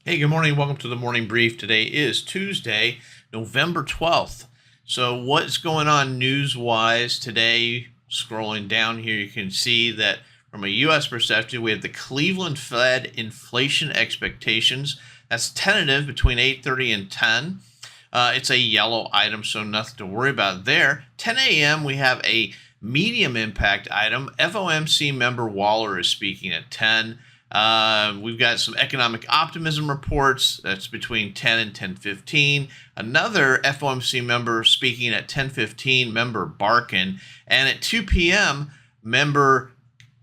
Hey, good morning. Welcome to the morning brief. Today is Tuesday, November 12th. So what's going on news-wise today? Scrolling down here, you can see that from a U.S. perspective, we have the Cleveland Fed inflation expectations. That's tentative between 8:30 and 10. It's a yellow item, so nothing to worry about there. 10 a.m., we have a medium impact item. FOMC member Waller is speaking at 10. We've got some economic optimism reports. That's between 10 and 10:15. Another FOMC member speaking at 10:15, member Barkin. And at 2 p.m., member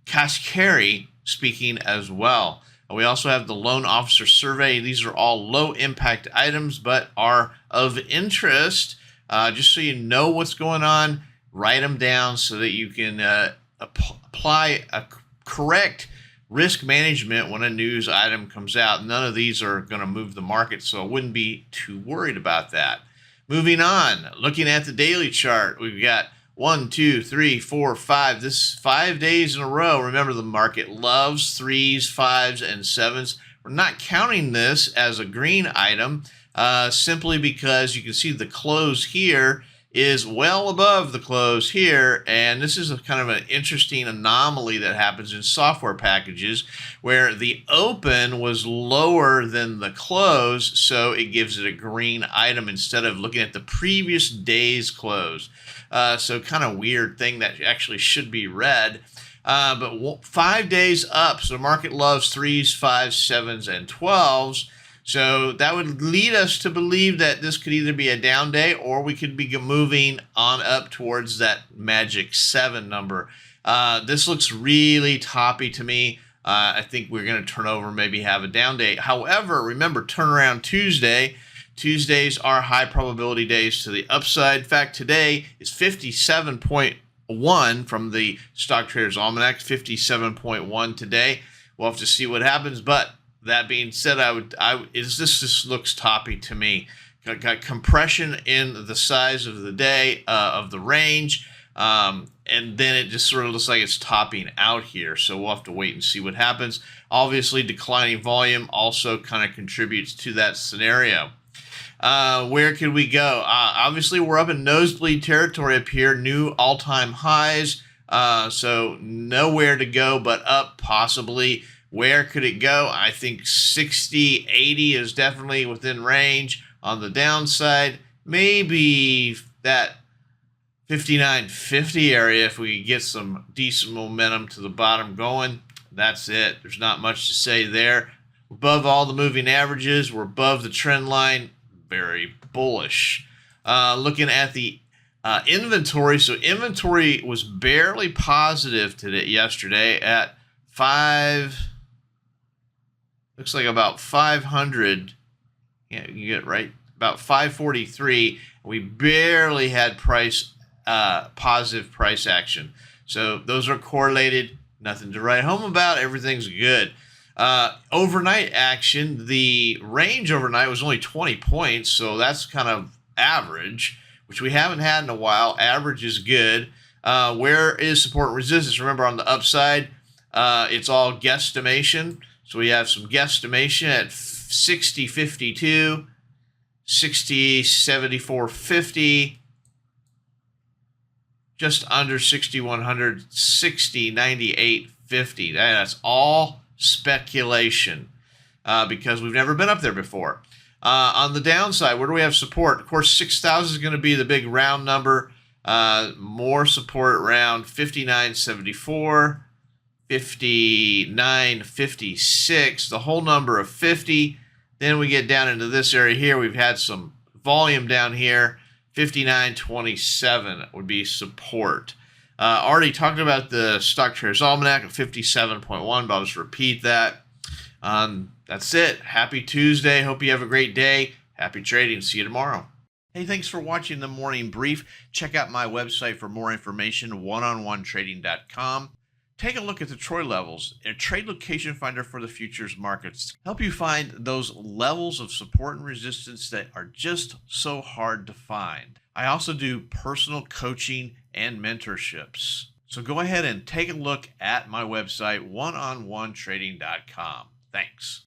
Kashkari speaking as well. We also have the loan officer survey. These are all low impact items, but are of interest. Just so you know what's going on, write them down so that you can apply a correct risk management when a news item comes out. None of these are going to move the market, so I wouldn't be too worried about that. Moving on, looking at the daily chart, we've got 1, 2, 3, 4, 5. This is 5 days in a row. Remember, the market loves 3s, 5s, and 7s. We're not counting this as a green item simply because you can see the close here is well above the close here, and this is a kind of an interesting anomaly that happens in software packages where the open was lower than the close, so it gives it a green item instead of looking at the previous day's close. So kind of weird thing that actually should be red. But 5 days up, so the market loves 3s, 5s, 7s, and 12s. So that would lead us to believe that this could either be a down day or we could be moving on up towards that magic 7 number. This looks really toppy to me. I think we're going to turn over and maybe have a down day. However, remember, turnaround Tuesday. Tuesdays are high probability days to the upside. In fact, today is 57.1 from the Stock Traders Almanac, 57.1 today. We'll have to see what happens, but that being said, this just looks toppy to me. Got compression in the size of the day, of the range, and then it just sort of looks like it's topping out here. So we'll have to wait and see what happens. Obviously, declining volume also kind of contributes to that scenario. Where could we go? Obviously, we're up in nosebleed territory up here, new all-time highs. So nowhere to go but up, possibly. Where could it go? I think 60, 80 is definitely within range. On the downside, maybe that 59.50 area if we get some decent momentum to the bottom going. That's it. There's not much to say there. Above all the moving averages, we're above the trend line. Very bullish. Looking at the inventory, so inventory was barely positive yesterday at 5. Looks like about 500. Yeah, you get it right. About 543. We barely had positive price action. So those are correlated. Nothing to write home about. Everything's good. Overnight action. The range overnight was only 20 points, so that's kind of average, which we haven't had in a while. Average is good. Where is support and resistance? Remember, on the upside, it's all guesstimation. So we have some guesstimation at 60.52, 60.74.50, just under 6,100, 60.98.50. That's all speculation because we've never been up there before. On the downside, where do we have support? Of course, 6,000 is going to be the big round number. More support around 59.74. 59.56, the whole number of 50. Then we get down into this area here. We've had some volume down here. 59.27 would be support. Already talked about the Stock Traders Almanac at 57.1, but I'll just repeat that. That's it. Happy Tuesday. Hope you have a great day. Happy trading. See you tomorrow. Hey, thanks for watching the morning brief. Check out my website for more information, oneononetrading.com. Take a look at the Troy levels, a trade location finder for the futures markets. Help you find those levels of support and resistance that are just so hard to find. I also do personal coaching and mentorships. So go ahead and take a look at my website, oneononetrading.com. Thanks.